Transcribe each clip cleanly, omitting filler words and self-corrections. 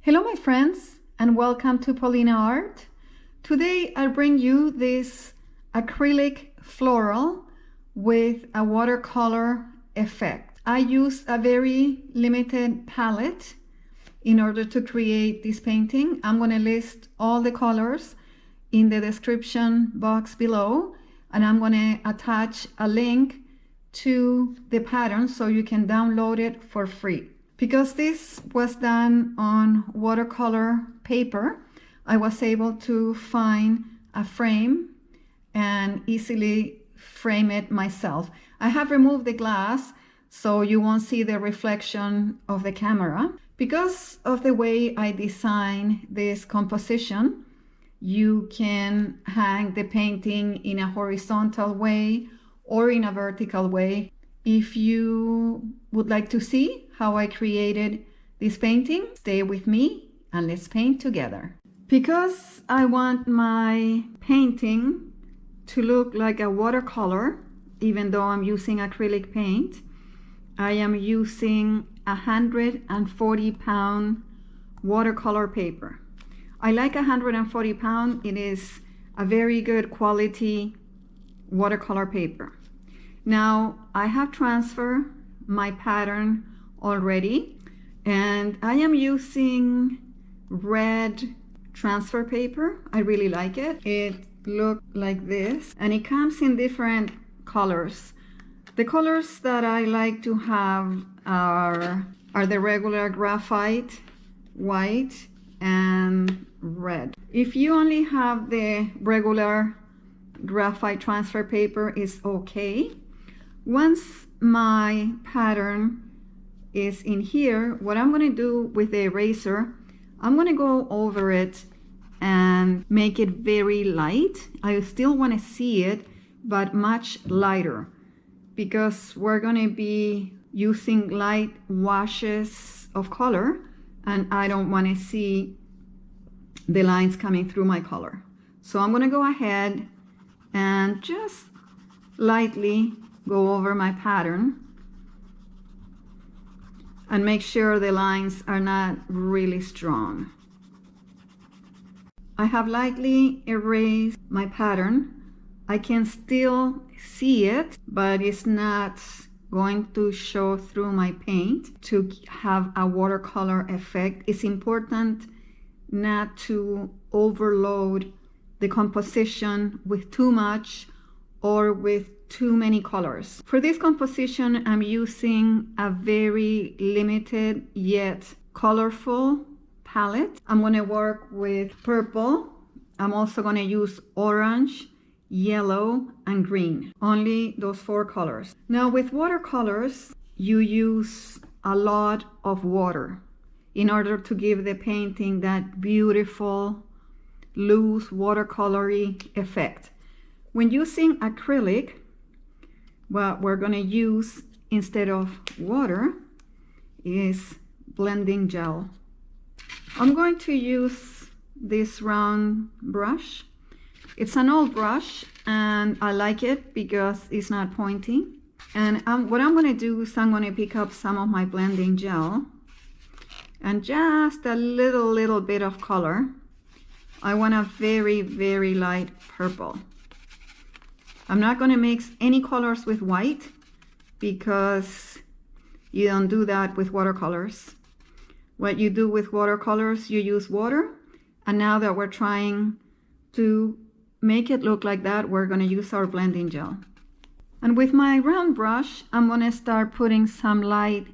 Hello my friends and welcome to Paulina Art. Today I bring you this acrylic floral with a watercolor effect. I use a very limited palette in order to create this painting. I'm going to list all the colors in the description box below, and I'm going to attach a link to the pattern so you can download it for free. Because this was done on watercolor paper, I was able to find a frame and easily frame it myself. I have removed the glass so you won't see the reflection of the camera. Because of the way I design this composition, you can hang the painting in a horizontal way or in a vertical way. If you would like to see how I created this painting, stay with me and let's paint together. Because I want my painting to look like a watercolor, even though I'm using acrylic paint, I am using 140-pound watercolor paper. I like 140 pound. It is a very good quality watercolor paper. Now I have transferred my pattern already, and I am using red transfer paper. I really like it. It looks like this, and it comes in different colors. The colors that I like to have are the regular graphite, white, and red. If you only have the regular graphite transfer paper, it's okay. Once my pattern is in here, what I'm going to do with the eraser, I'm going to go over it and make it very light. I still want to see it, but much lighter, because we're going to be using light washes of color, and I don't want to see the lines coming through my color. So I'm going to go ahead and just lightly go over my pattern and make sure the lines are not really strong. I have lightly erased my pattern. I can still see it, but it's not going to show through my paint to have a watercolor effect. It's important not to overload the composition with too much or with too many colors. For this composition, I'm using a very limited yet colorful palette. I'm going to work with purple. I'm also going to use orange, yellow, and green. Only those 4 colors. Now with watercolors, you use a lot of water in order to give the painting that beautiful, loose, watercolory effect. When using acrylic, what we're going to use instead of water is blending gel. I'm going to use this round brush. It's an old brush and I like it because it's not pointy. And what I'm going to do is I'm going to pick up some of my blending gel and just a little bit of color. I want a very, very light purple. I'm not going to mix any colors with white because you don't do that with watercolors. What you do with watercolors, you use water. And now that we're trying to make it look like that, we're going to use our blending gel. And with my round brush, I'm going to start putting some light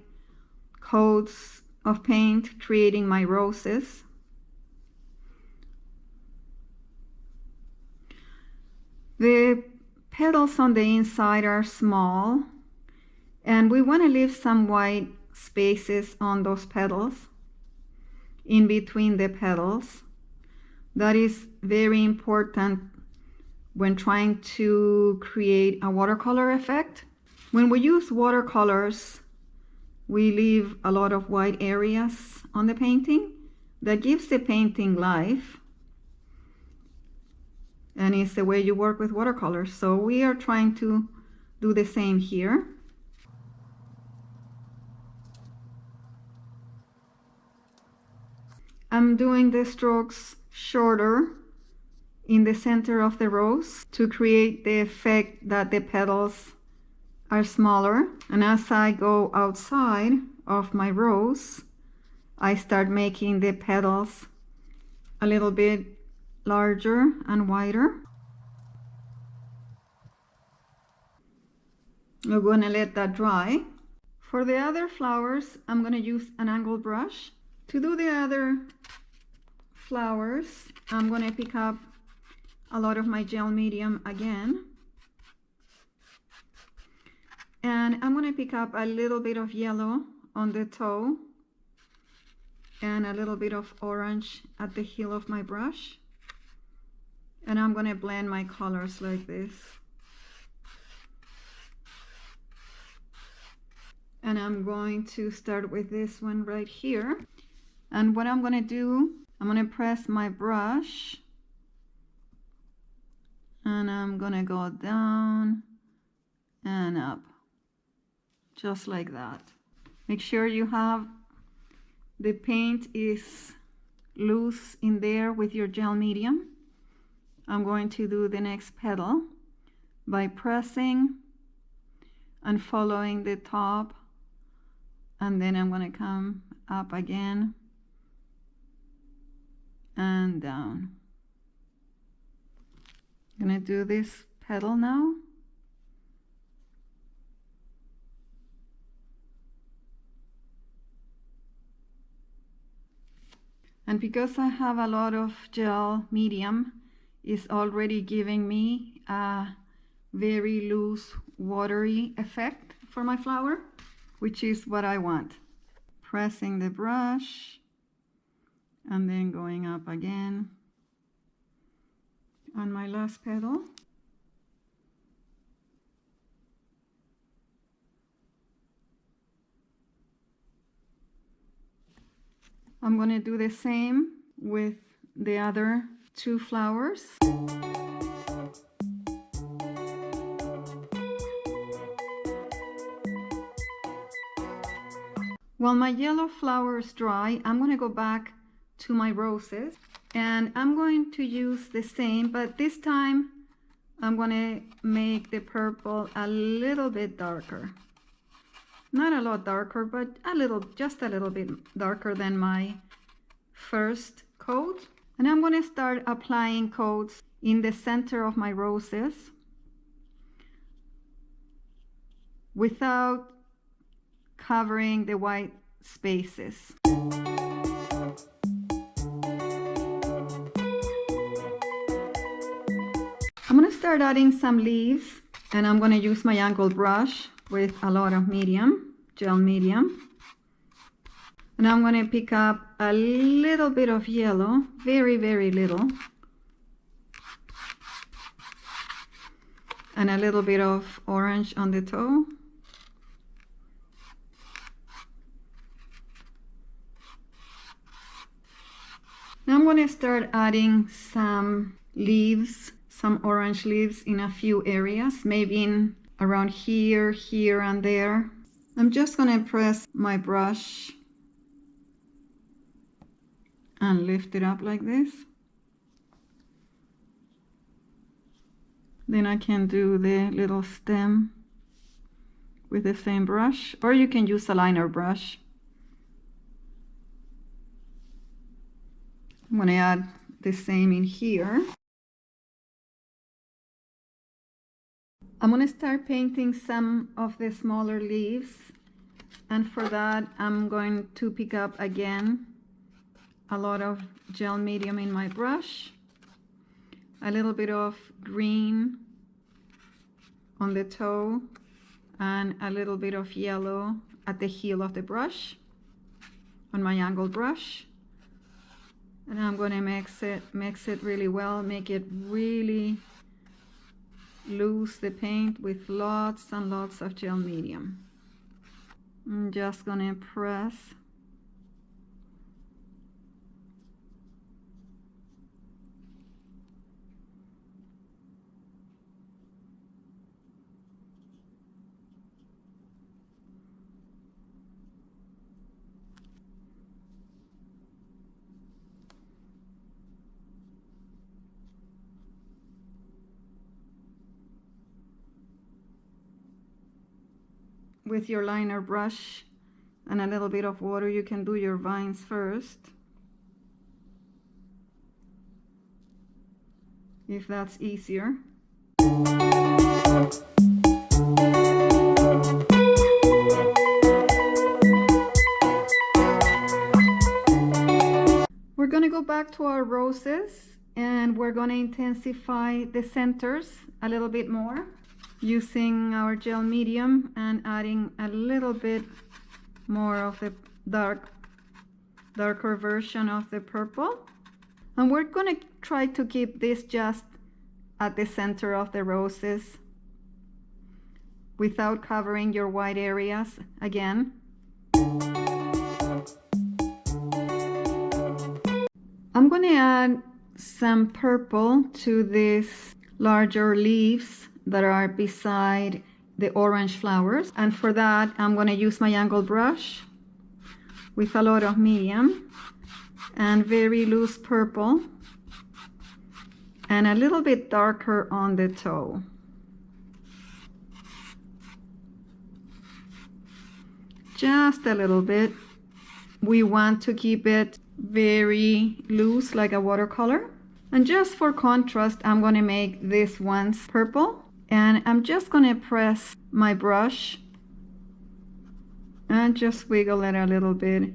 coats of paint, creating my roses. The petals on the inside are small, and we want to leave some white spaces on those petals, in between the petals. That is very important when trying to create a watercolor effect. When we use watercolors, we leave a lot of white areas on the painting. That gives the painting life. And it's the way you work with watercolors. So we are trying to do the same here. I'm doing the strokes shorter in the center of the rose to create the effect that the petals are smaller. And as I go outside of my rose, I start making the petals a little bit larger and wider. I'm going to let that dry. For the other flowers, I'm going to use an angled brush. To do the other flowers, I'm going to pick up a lot of my gel medium again. And I'm going to pick up a little bit of yellow on the toe and a little bit of orange at the heel of my brush. And I'm going to blend my colors like this. And I'm going to start with this one right here. And what I'm going to do, I'm going to press my brush and I'm going to go down and up, just like that. Make sure you have the paint is loose in there with your gel medium. I'm going to do the next petal by pressing and following the top, and then I'm going to come up again and down. I'm going to do this petal now. And because I have a lot of gel medium, it's already giving me a very loose, watery effect for my flower, which is what I want. Pressing the brush and then going up again on my last petal. I'm going to do the same with the other two flowers. While my yellow flower is dry, I'm going to go back to my roses and I'm going to use the same, but this time I'm going to make the purple a little bit darker. Not a lot darker, but just a little bit darker than my first coat. And I'm going to start applying coats in the center of my roses without covering the white spaces. I'm going to start adding some leaves, and I'm going to use my angled brush with a lot of medium, gel medium. And I'm going to pick up a little bit of yellow, very, very little. And a little bit of orange on the toe. Now I'm going to start adding some leaves, some orange leaves in a few areas, maybe in around here, here and there. I'm just going to press my brush and lift it up like this. Then I can do the little stem with the same brush, or you can use a liner brush. I'm going to add the same in here. I'm going to start painting some of the smaller leaves, and for that I'm going to pick up again a lot of gel medium in my brush, a little bit of green on the toe, and a little bit of yellow at the heel of the brush on my angled brush. And I'm going to mix it really well, make it really loose, the paint, with lots and lots of gel medium. I'm just going to press. with your liner brush and a little bit of water, you can do your vines first, if that's easier. We're gonna go back to our roses and we're gonna intensify the centers a little bit more using our gel medium and adding a little bit more of the darker version of the purple. And we're gonna try to keep this just at the center of the roses without covering your white areas again. I'm gonna add some purple to these larger leaves that are beside the orange flowers, and for that I'm gonna use my angled brush with a lot of medium and very loose purple and a little bit darker on the toe. Just a little bit. We want to keep it very loose like a watercolor. And just for contrast, I'm going to make this one's purple, and I'm just going to press my brush and just wiggle it a little bit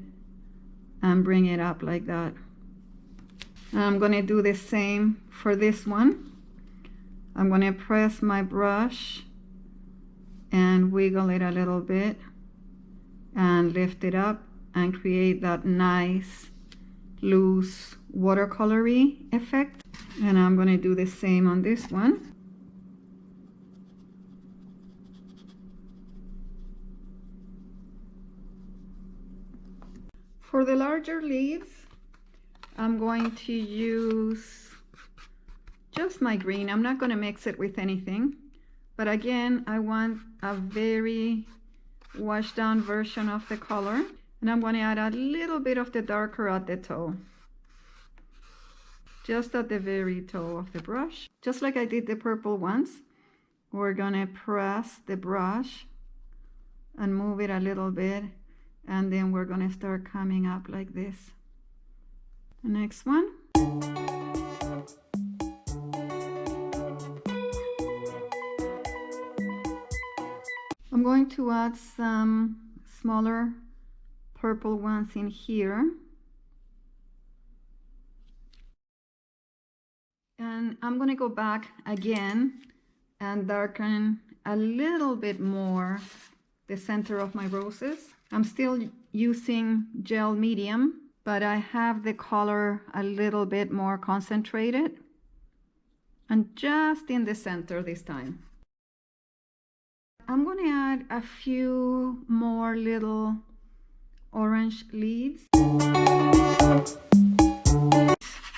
and bring it up like that. I'm going to do the same for this one. I'm going to press my brush and wiggle it a little bit and lift it up and create that nice loose watercolory effect. And I'm going to do the same on this one. For the larger leaves, I'm going to use just my green. I'm not going to mix it with anything, but again, I want a very washed down version of the color, and I'm going to add a little bit of the darker at the toe, just at the very toe of the brush, just like I did the purple ones. We're going to press the brush and move it a little bit, and then we're going to start coming up like this. The next one. I'm going to add some smaller purple ones in here. And I'm going to go back again and darken a little bit more the center of my roses. I'm still using gel medium, but I have the color a little bit more concentrated and just in the center this time. I'm going to add a few more little orange leaves.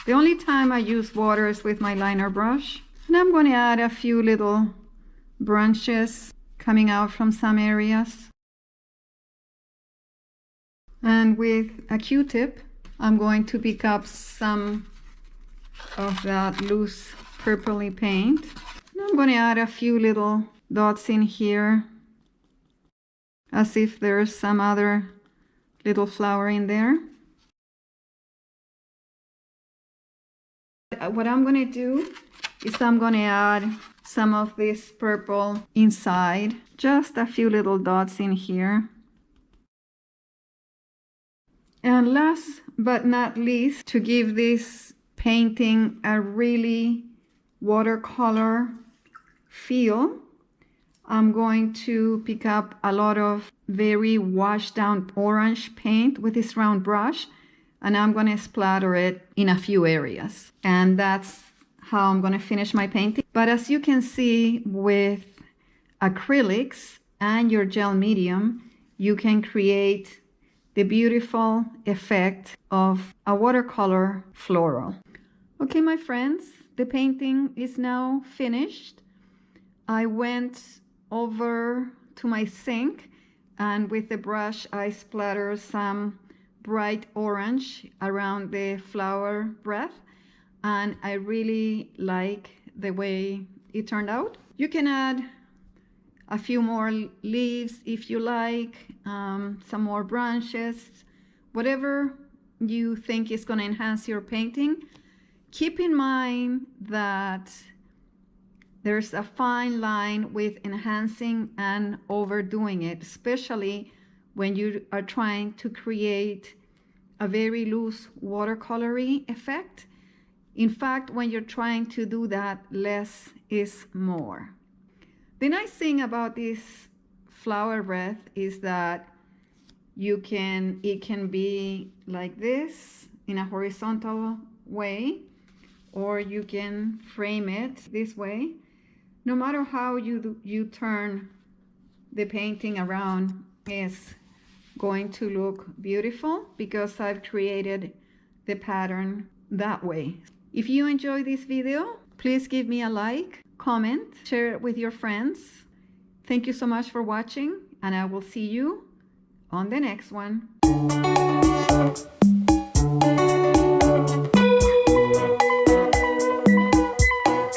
The only time I use water is with my liner brush. And I'm going to add a few little branches coming out from some areas. And with a Q-tip, I'm going to pick up some of that loose purpley paint. And I'm going to add a few little dots in here, as if there's some other little flower in there. What I'm going to do is I'm going to add some of this purple inside, just a few little dots in here. And last but not least, to give this painting a really watercolor feel, I'm going to pick up a lot of very washed down orange paint with this round brush, and I'm going to splatter it in a few areas. And that's how I'm going to finish my painting. But as you can see, with acrylics and your gel medium, you can create the beautiful effect of a watercolor floral. Okay, my friends, the painting is now finished. I went over to my sink, and with the brush I splattered some bright orange around the flower breath, and I really like the way it turned out. You can add a few more leaves if you like, some more branches, whatever you think is going to enhance your painting. Keep in mind that there's a fine line with enhancing and overdoing it, especially when you are trying to create a very loose watercolory effect. In fact, when you're trying to do that, less is more. The nice thing about this flower wreath is that it can be like this in a horizontal way, or you can frame it this way. No matter how you turn the painting around, it's going to look beautiful because I've created the pattern that way. If you enjoyed this video, please give me a like, comment, share it with your friends. Thank you so much for watching, and I will see you on the next one.